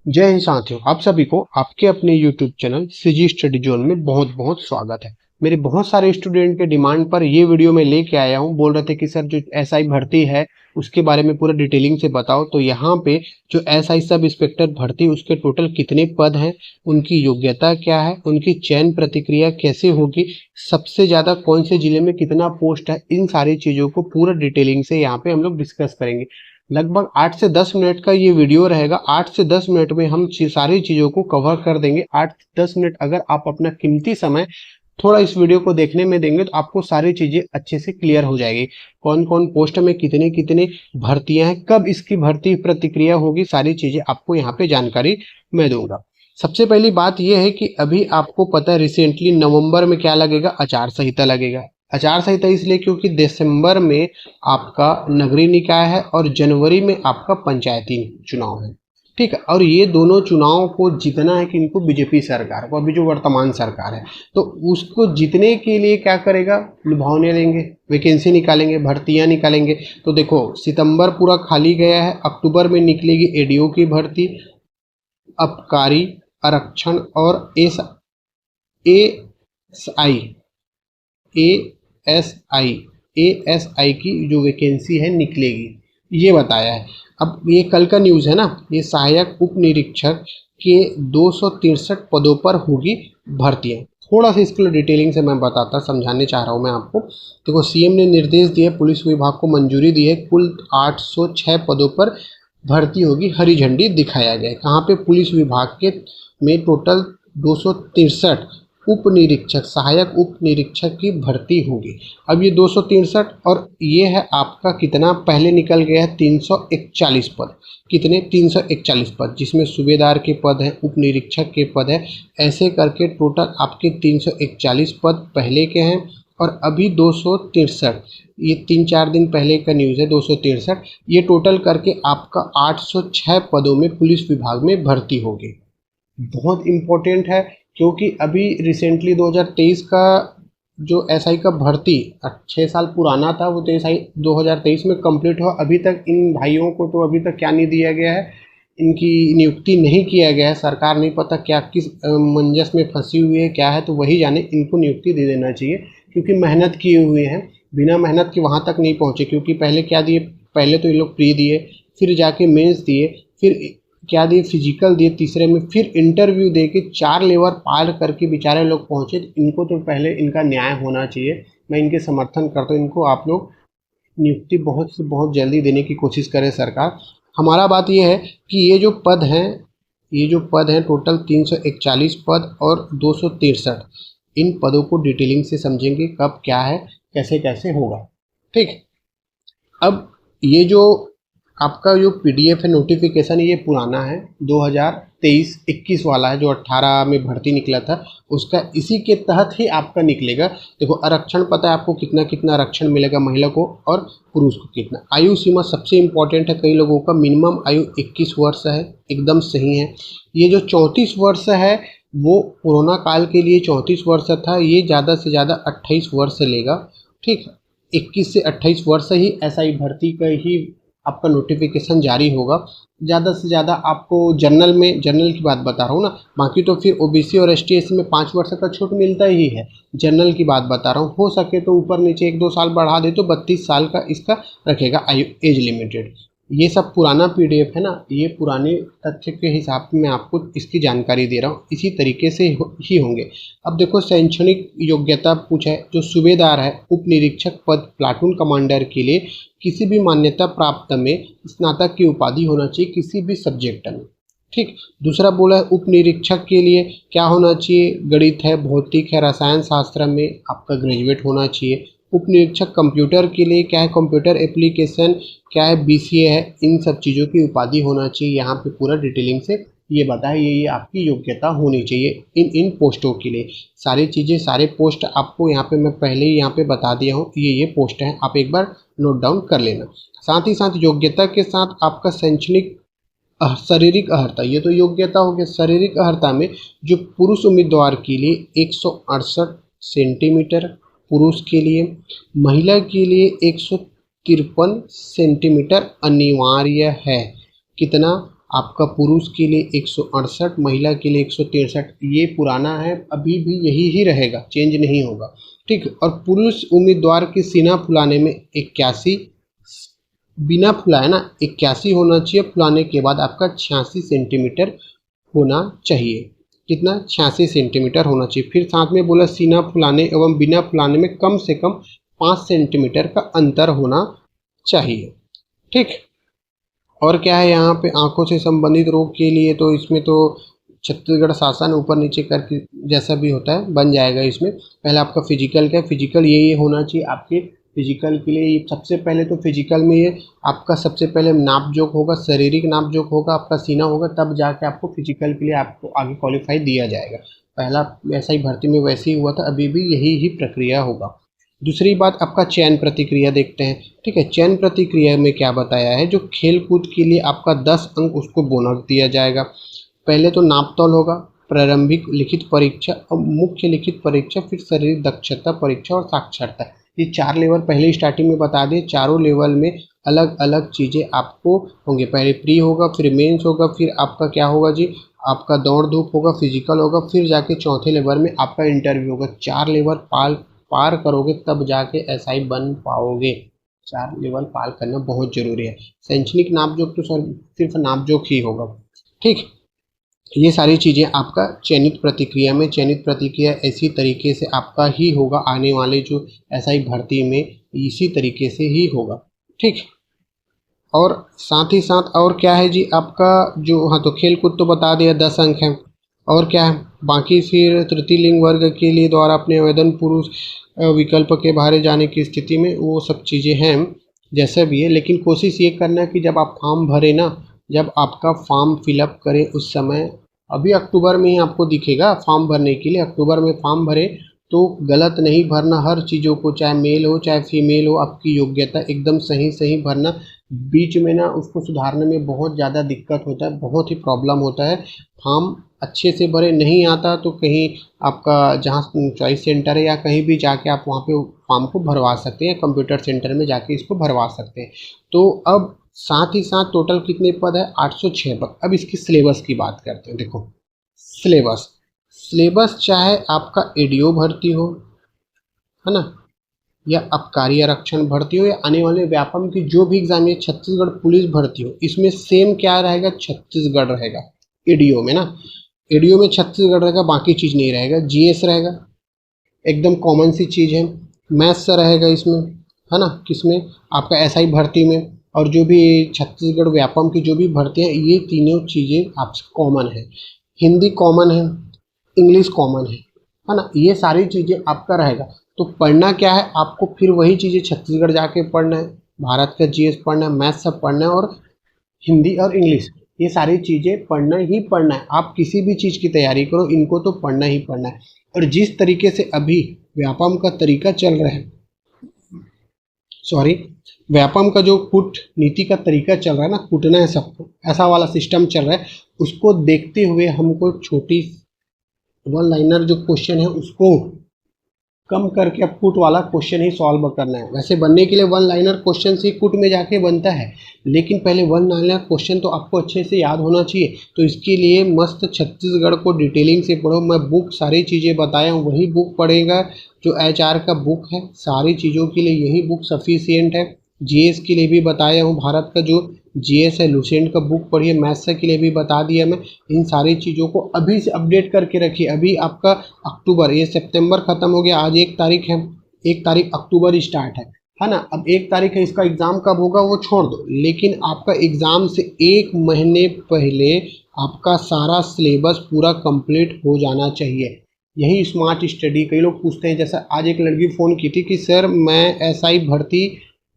जय हिंद साथियों, आप सभी को आपके अपने YouTube channel CG study zone में बहुत बहुत स्वागत है। मेरे बहुत सारे स्टूडेंट के डिमांड पर ये वीडियो मैं लेके आया हूँ। बोल रहे थे कि सर जो एसआई भर्ती है उसके बारे में पूरा डिटेलिंग से बताओ। तो यहाँ पे जो एसआई सब इंस्पेक्टर भर्ती उसके टोटल कितने पद हैं, उनकी योग्यता क्या है, उनकी चयन प्रक्रिया कैसे होगी, सबसे ज़्यादा कौन से जिले में कितना पोस्ट है, इन सारी चीज़ों को पूरा डिटेलिंग से यहाँ पे हम लोग डिस्कस करेंगे। लगभग 8 से 10 मिनट का ये वीडियो रहेगा। 8 से 10 मिनट में हम सारी चीज़ों को कवर कर देंगे। 8 से 10 मिनट अगर आप अपना कीमती समय थोड़ा इस वीडियो को देखने में देंगे तो आपको सारी चीज़ें अच्छे से क्लियर हो जाएगी। कौन कौन पोस्ट में कितने कितने भर्तियां हैं, कब इसकी भर्ती प्रक्रिया होगी, सारी चीज़ें आपको यहाँ पे जानकारी मैं दूंगा। सबसे पहली बात यह है कि अभी आपको पता है रिसेंटली नवंबर में क्या लगेगा, आचार संहिता लगेगा। आचार संहिता इसलिए क्योंकि दिसंबर में आपका नगरीय निकाय है और जनवरी में आपका पंचायती चुनाव है। ठीक है, और ये दोनों चुनाव को जीतना है कि इनको बीजेपी सरकार को, अभी जो वर्तमान सरकार है, तो उसको जीतने के लिए क्या करेगा, लुभावने लेंगे, वैकेंसी निकालेंगे, भर्तियां निकालेंगे। तो देखो सितंबर पूरा खाली गया है, अक्टूबर में निकलेगी एडीओ की भर्ती, आबकारी, आरक्षण और एएसआई एएसआई एएसआई की जो वैकेंसी है निकलेगी, ये बताया है। अब ये कल का न्यूज़ है ना, ये सहायक उप निरीक्षक के 263 पदों पर होगी भर्तियां। थोड़ा सा इसके लिए डिटेलिंग से मैं बताता समझाने चाह रहा हूँ मैं आपको। देखो सीएम ने निर्देश दिए, पुलिस विभाग को मंजूरी दी है, कुल 806 पदों पर भर्ती होगी, हरी झंडी दिखाया गया है। कहाँ पे, पुलिस विभाग के में टोटल 263 उप निरीक्षक, सहायक उप निरीक्षक की भर्ती होगी। अब ये 263 और ये है आपका कितना, पहले निकल गया है 341 पद। कितने, 341 पद, जिसमें सूबेदार के पद हैं, उप निरीक्षक के पद है, ऐसे करके टोटल आपके 341 पद पहले के हैं। और अभी 263, ये 3-4 दिन पहले का न्यूज़ है, 263 ये टोटल करके आपका 806 पदों में पुलिस विभाग में भर्ती होगी। बहुत इम्पोर्टेंट है क्योंकि अभी रिसेंटली 2023 का जो एसआई का भर्ती 6 साल पुराना था, वो तो एसआई 2023 में कंप्लीट हुआ। अभी तक इन भाइयों को तो अभी तक क्या नहीं दिया गया है, इनकी नियुक्ति नहीं किया गया है। सरकार नहीं पता क्या किस मंजस में फंसी हुई है, क्या है, तो वही जाने, इनको नियुक्ति दे देना चाहिए क्योंकि मेहनत किए हुए हैं। बिना मेहनत के वहाँ तक नहीं पहुँचे, क्योंकि पहले क्या दिए, पहले तो ये लोग प्री दिए, फिर जाके मेंस दिए, फिर क्या दिए, फिजिकल दिए, तीसरे में फिर इंटरव्यू दे के 4 लेवल पार करके बेचारे लोग पहुँचे। इनको तो पहले इनका न्याय होना चाहिए। मैं इनके समर्थन करता हूँ, इनको आप लोग नियुक्ति बहुत से बहुत जल्दी देने की कोशिश करे सरकार। हमारा बात ये है कि ये जो पद हैं टोटल 341 पद और 263, इन पदों को डिटेलिंग से समझेंगे, कब क्या है, कैसे कैसे होगा। ठीक, अब ये जो आपका जो पीडीएफ है नोटिफिकेशन, ये पुराना है, 2023-21 वाला है, जो 18 में भर्ती निकला था उसका, इसी के तहत ही आपका निकलेगा। देखो आरक्षण पता है आपको कितना कितना आरक्षण मिलेगा महिला को और पुरुष को कितना। आयु सीमा सबसे इम्पोर्टेंट है, कई लोगों का मिनिमम आयु 21 वर्ष है, एकदम सही है। ये जो 34 वर्ष है वो कोरोना काल के लिए 34 वर्ष था, ये ज़्यादा से ज़्यादा 28 वर्ष लेगा। ठीक, 21 से 28 वर्ष ही एसआई भर्ती का ही आपका नोटिफिकेशन जारी होगा। ज़्यादा से ज़्यादा आपको जनरल की बात बता रहा हूँ ना, बाकी तो फिर ओबीसी और एसटी/एससी में 5 वर्ष का छूट मिलता ही है। जनरल की बात बता रहा हूँ, हो सके तो ऊपर नीचे 1-2 साल बढ़ा दे तो 32 साल का इसका रखेगा एज लिमिटेड। ये सब पुराना पीडीएफ है ना, ये पुराने तथ्य के हिसाब से मैं आपको इसकी जानकारी दे रहा हूँ, इसी तरीके से ही होंगे। अब देखो शैक्षणिक योग्यता पूछा है, जो सूबेदार है, उप निरीक्षक पद प्लाटून कमांडर के लिए किसी भी मान्यता प्राप्त में स्नातक की उपाधि होना चाहिए किसी भी सब्जेक्ट में। ठीक, दूसरा बोला है उप निरीक्षक के लिए क्या होना चाहिए, गणित है, भौतिक है, रसायन शास्त्र में आपका ग्रेजुएट होना चाहिए। उप निरीक्षक कंप्यूटर के लिए क्या है, कंप्यूटर एप्लीकेशन क्या है, बीसीए है, इन सब चीज़ों की उपाधि होना चाहिए। यहाँ पे पूरा डिटेलिंग से ये बताए, ये आपकी योग्यता होनी चाहिए इन पोस्टों के लिए। सारी चीज़ें, सारे पोस्ट आपको यहाँ पे मैं पहले ही यहाँ पे बता दिया हूँ, ये पोस्ट हैं, आप एक बार नोट डाउन कर लेना। साथ ही साथ योग्यता के साथ आपका शैक्षणिक शारीरिक अर्हता, ये तो योग्यता हो गया। शारीरिक अर्हता में जो पुरुष उम्मीदवार के लिए 168 सेंटीमीटर पुरुष के लिए, महिला के लिए 153 सेंटीमीटर अनिवार्य है। कितना, आपका पुरुष के लिए 168, महिला के लिए 163। ये पुराना है, अभी भी यही ही रहेगा, चेंज नहीं होगा। ठीक। और पुरुष उम्मीदवार की सीना फुलाने में 81, बिना फुलाए ना 81 होना चाहिए, फुलाने के बाद आपका 86 सेंटीमीटर होना चाहिए। कितना? 86 सेंटीमीटर होना चाहिए। फिर साथ में बोला सीना फुलाने एवं बिना फुलाने में कम से कम 5 सेंटीमीटर का अंतर होना चाहिए। ठीक। और क्या है यहाँ पे, आंखों से संबंधित रोग के लिए तो इसमें तो छत्तीसगढ़ शासन ऊपर नीचे करके जैसा भी होता है बन जाएगा। इसमें पहले आपका फिजिकल क्या है, फिजिकल ये होना चाहिए आपके। फिजिकल के लिए सबसे पहले तो फिजिकल में ये आपका सबसे पहले नाप जोख होगा, शारीरिक नाप जोख होगा, आपका सीना होगा, तब जाके आपको फिजिकल के लिए आपको आगे क्वालिफाई दिया जाएगा। पहला ऐसा ही भर्ती में वैसे ही हुआ था, अभी भी यही ही प्रक्रिया होगा। दूसरी बात आपका चयन प्रतिक्रिया देखते हैं। ठीक है, चयन प्रतिक्रिया में क्या बताया है, जो खेल कूद के लिए आपका 10 अंक उसको बोनस दिया जाएगा। पहले तो नापतोल होगा, प्रारंभिक लिखित परीक्षा और मुख्य लिखित परीक्षा, फिर शारीरिक दक्षता परीक्षा और साक्षरता। ये 4 लेवल पहले स्टार्टिंग में बता दिए। चारों लेवल में अलग अलग चीज़ें आपको होंगे। पहले प्री होगा, फिर मेंस होगा, फिर आपका क्या होगा जी, आपका दौड़ धूप होगा, फिजिकल होगा, फिर जाके चौथे लेवल में आपका इंटरव्यू होगा। 4 लेवल पार करोगे तब जाके एसआई बन पाओगे। 4 लेवल पार करना बहुत जरूरी है। शैक्षणिक नापजोक तो सिर्फ नापजोक ही होगा। ठीक। ये सारी चीज़ें आपका चयनित प्रतिक्रिया ऐसी तरीके से आपका ही होगा। आने वाले जो एसआई भर्ती में इसी तरीके से ही होगा। ठीक। और साथ ही साथ और क्या है जी आपका जो, हाँ तो खेल कूद तो बता दिया 10 अंक हैं। और क्या है बाकी, फिर तृतीय लिंग वर्ग के लिए द्वारा अपने आवेदन पुरुष विकल्प के बाहर जाने की स्थिति में, वो सब चीज़ें हैं जैसा भी है। लेकिन कोशिश ये करना कि जब आप फॉर्म भरें ना, जब आपका फॉर्म फिलअप करें उस समय, अभी अक्टूबर में ही आपको दिखेगा फॉर्म भरने के लिए, अक्टूबर में फॉर्म भरें तो गलत नहीं भरना। हर चीज़ों को, चाहे मेल हो चाहे फीमेल हो, आपकी योग्यता एकदम सही भरना। बीच में ना उसको सुधारने में बहुत ज़्यादा दिक्कत होता है, बहुत ही प्रॉब्लम होता है। फॉर्म अच्छे से भरे नहीं आता तो कहीं आपका जहाँ चॉइस सेंटर है या कहीं भी जाके आप वहाँ पे फॉर्म को भरवा सकते हैं, कंप्यूटर सेंटर में जाके इसको भरवा सकते हैं। तो अब साथ ही साथ टोटल कितने पद है, 806 पद। अब इसकी सिलेबस की बात करते हैं। देखो सिलेबस चाहे आपका एडीओ भर्ती हो, है ना, या आबकारी आरक्षण भर्ती हो, या आने वाले व्यापम की जो भी एग्जाम है, छत्तीसगढ़ पुलिस भर्ती हो, इसमें सेम क्या रहेगा, छत्तीसगढ़ रहेगा। एडीओ में ना, एडीओ में छत्तीसगढ़ रहेगा, बाकी चीज़ नहीं रहेगा। जीएस रहेगा, एकदम कॉमन सी चीज़ है। मैथ्स रहेगा इसमें, है ना, किसमें आपका एसआई भर्ती में। और जो भी छत्तीसगढ़ व्यापम की जो भी भर्ती है, ये तीनों चीज़ें आपसे कॉमन है। हिंदी कॉमन है, इंग्लिश कॉमन है ना, ये सारी चीज़ें आपका रहेगा। तो पढ़ना क्या है आपको, फिर वही चीज़ें छत्तीसगढ़ जाके पढ़ना है, भारत का जीएस पढ़ना है, मैथ्स सब पढ़ना है, और हिंदी और इंग्लिश, ये सारी चीज़ें पढ़ना ही पढ़ना है। आप किसी भी चीज़ की तैयारी करो, इनको तो पढ़ना ही पढ़ना है। और जिस तरीके से अभी व्यापम का तरीका चल रहा है, व्यापम का जो कूट नीति का तरीका चल रहा है ना, कूटना है सबको, ऐसा वाला सिस्टम चल रहा है, उसको देखते हुए हमको छोटी वन लाइनर जो क्वेश्चन है उसको कम करके अब कूट वाला क्वेश्चन ही सॉल्व करना है। वैसे बनने के लिए वन लाइनर क्वेश्चन से कूट में जाके बनता है, लेकिन पहले वन लाइनर क्वेश्चन तो आपको अच्छे से याद होना चाहिए। तो इसके लिए मस्त छत्तीसगढ़ को डिटेलिंग से पढ़ो। मैं बुक सारी चीज़ें बताया हूँ, वही बुक पढ़ेगा जो एचआर का बुक है, सारी चीज़ों के लिए यही बुक सफिशियंट है। जीएस के लिए भी बताया हूँ, भारत का जो जीएस है लुसेंट का बुक पढ़िए। मैथ्स के लिए भी बता दिया मैं। इन सारी चीज़ों को अभी से अपडेट करके रखिए। अभी आपका अक्टूबर, ये सितंबर ख़त्म हो गया, आज 1 तारीख है, 1 तारीख अक्टूबर स्टार्ट है ना। अब 1 तारीख है, इसका एग्ज़ाम कब होगा वो छोड़ दो, लेकिन आपका एग्ज़ाम से 1 महीने पहले आपका सारा सिलेबस पूरा कंप्लीट हो जाना चाहिए। यही स्मार्ट स्टडी। कई लोग पूछते हैं, जैसा आज एक लड़की फ़ोन की थी कि सर मैं एसआई भर्ती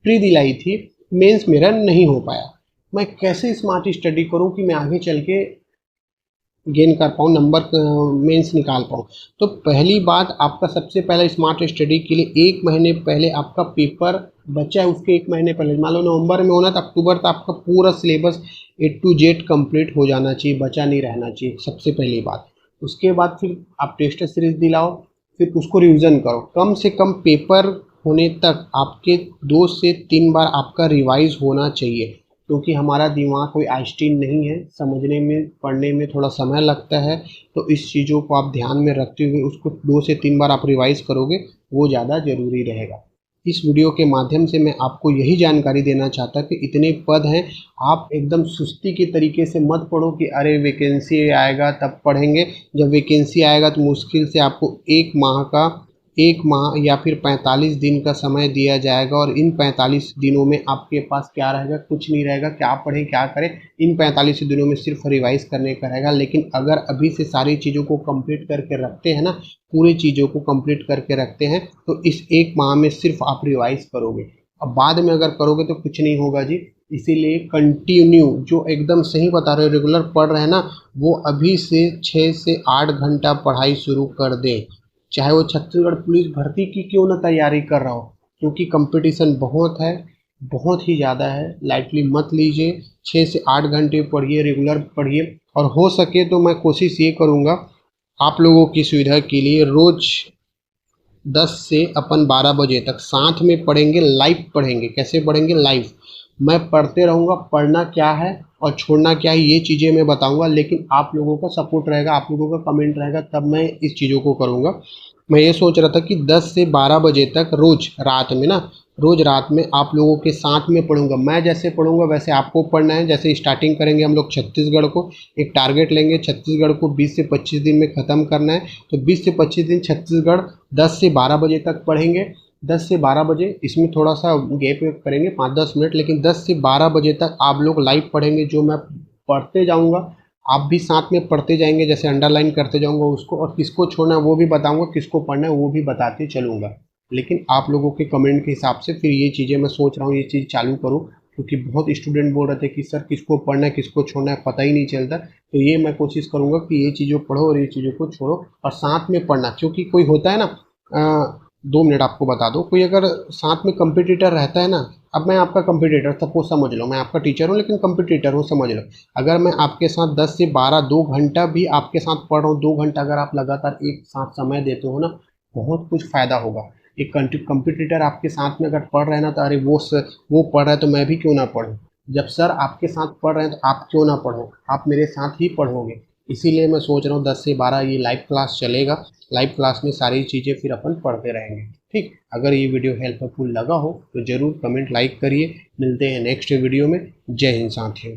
प्री दिलाई थी, मेंस मेरा नहीं हो पाया, मैं कैसे स्मार्ट स्टडी करूं कि मैं आगे चल के गेन कर पाऊँ, नंबर मेंस निकाल पाऊँ। तो पहली बात, आपका सबसे पहला स्मार्ट स्टडी के लिए 1 महीने पहले आपका पेपर बचा है, उसके 1 महीने पहले, मान लो नवंबर में होना तो अक्टूबर तक आपका पूरा syllabus A to Z complete हो जाना चाहिए, बचा नहीं रहना चाहिए, सबसे पहली बात। उसके बाद फिर आप टेस्ट सीरीज दिलाओ, फिर उसको रिविज़न करो। कम से कम पेपर होने तक आपके 2 से 3 बार आपका रिवाइज होना चाहिए। क्योंकि हमारा दिमाग कोई आइंस्टीन नहीं है, समझने में पढ़ने में थोड़ा समय लगता है। तो इस चीज़ों को आप ध्यान में रखते हुए उसको 2 से 3 बार आप रिवाइज़ करोगे, वो ज़्यादा ज़रूरी रहेगा। इस वीडियो के माध्यम से मैं आपको यही जानकारी देना चाहता कि इतने पद हैं, आप एकदम सुस्ती के तरीके से मत पढ़ो कि अरे वैकेंसी आएगा तब पढ़ेंगे। जब वैकेंसी आएगा तो मुश्किल से आपको 1 माह या फिर 45 दिन का समय दिया जाएगा, और इन 45 दिनों में आपके पास क्या रहेगा? कुछ नहीं रहेगा। क्या पढ़ें क्या करें? इन 45 दिनों में सिर्फ रिवाइज करने का रहेगा। लेकिन अगर अभी से सारी चीज़ों को कंप्लीट करके रखते हैं ना, पूरी चीज़ों को कंप्लीट करके रखते हैं, तो इस 1 माह में सिर्फ आप रिवाइज करोगे। अब बाद में अगर करोगे तो कुछ नहीं होगा जी। इसीलिए कंटिन्यू जो एकदम सही बता रहे हो, रेगुलर पढ़ रहे हैं ना, वो अभी से 6 से 8 घंटा पढ़ाई शुरू कर दें। चाहे वो छत्तीसगढ़ पुलिस भर्ती की क्यों ना तैयारी कर रहा हो, क्योंकि कंपटीशन बहुत है, बहुत ही ज़्यादा है। लाइटली मत लीजिए। 6 से 8 घंटे पढ़िए, रेगुलर पढ़िए। और हो सके तो मैं कोशिश ये करूँगा आप लोगों की सुविधा के लिए, रोज़ 10 से अपन 12 बजे तक साथ में पढ़ेंगे, लाइव पढ़ेंगे। कैसे पढ़ेंगे? लाइव। मैं पढ़ते रहूँगा, पढ़ना क्या है और छोड़ना क्या है ये चीज़ें मैं बताऊँगा, लेकिन आप लोगों का सपोर्ट रहेगा, आप लोगों का कमेंट रहेगा, तब मैं इस चीज़ों को करूँगा। मैं ये सोच रहा था कि 10 से 12 बजे तक रोज़ रात में ना, रोज़ रात में आप लोगों के साथ में पढ़ूँगा। मैं जैसे पढ़ूँगा वैसे आपको पढ़ना है। जैसे स्टार्टिंग करेंगे हम लोग छत्तीसगढ़ को, एक टारगेट लेंगे, छत्तीसगढ़ को 20 से 25 दिन में ख़त्म करना है। तो 20 से 25 दिन छत्तीसगढ़ 10 से 12 बजे तक पढ़ेंगे। 10 से 12 बजे, इसमें थोड़ा सा गैप करेंगे 5-10 मिनट, लेकिन 10 से 12 बजे तक आप लोग लाइव पढ़ेंगे। जो मैं पढ़ते जाऊँगा आप भी साथ में पढ़ते जाएंगे, जैसे अंडरलाइन करते जाऊँगा उसको, और किसको छोड़ना है वो भी बताऊँगा, किसको पढ़ना है वो भी बताते चलूँगा। लेकिन आप लोगों के कमेंट के हिसाब से फिर ये चीज़ें मैं सोच रहा हूँ ये चीज़ चालू करूँ, क्योंकि बहुत स्टूडेंट बोल रहे थे कि सर किसको पढ़ना है किसको छोड़ना है पता ही नहीं चलता। तो ये मैं कोशिश करूँगा कि ये चीज़ों पढ़ो और ये चीज़ों को छोड़ो और साथ में पढ़ना। क्योंकि कोई होता है ना, 2 मिनट आपको बता दो, कोई अगर साथ में कंपटीटर रहता है ना, अब मैं आपका कंपटीटर, सपोज समझ लो मैं आपका टीचर हूँ लेकिन कंपटीटर हूँ, समझ लो। अगर मैं आपके साथ 10 से 12 2 घंटा भी आपके साथ पढ़ रहा हूँ, 2 घंटा अगर आप लगातार एक साथ समय देते हो ना, बहुत कुछ फ़ायदा होगा। एक कंपटीटर आपके साथ में अगर पढ़ रहे हैं ना, तो अरे वो पढ़ रहा है तो मैं भी क्यों ना पढूँ। जब सर आपके साथ पढ़ रहे हैं तो आप क्यों ना पढ़ो, आप मेरे साथ ही पढ़ोगे। इसीलिए मैं सोच रहा हूँ 10 से 12 ये लाइव क्लास चलेगा। लाइव क्लास में सारी चीज़ें फिर अपन पढ़ते रहेंगे। ठीक, अगर ये वीडियो हेल्पफुल लगा हो तो ज़रूर कमेंट लाइक करिए। मिलते हैं नेक्स्ट वीडियो में। जय हिंद साथियों।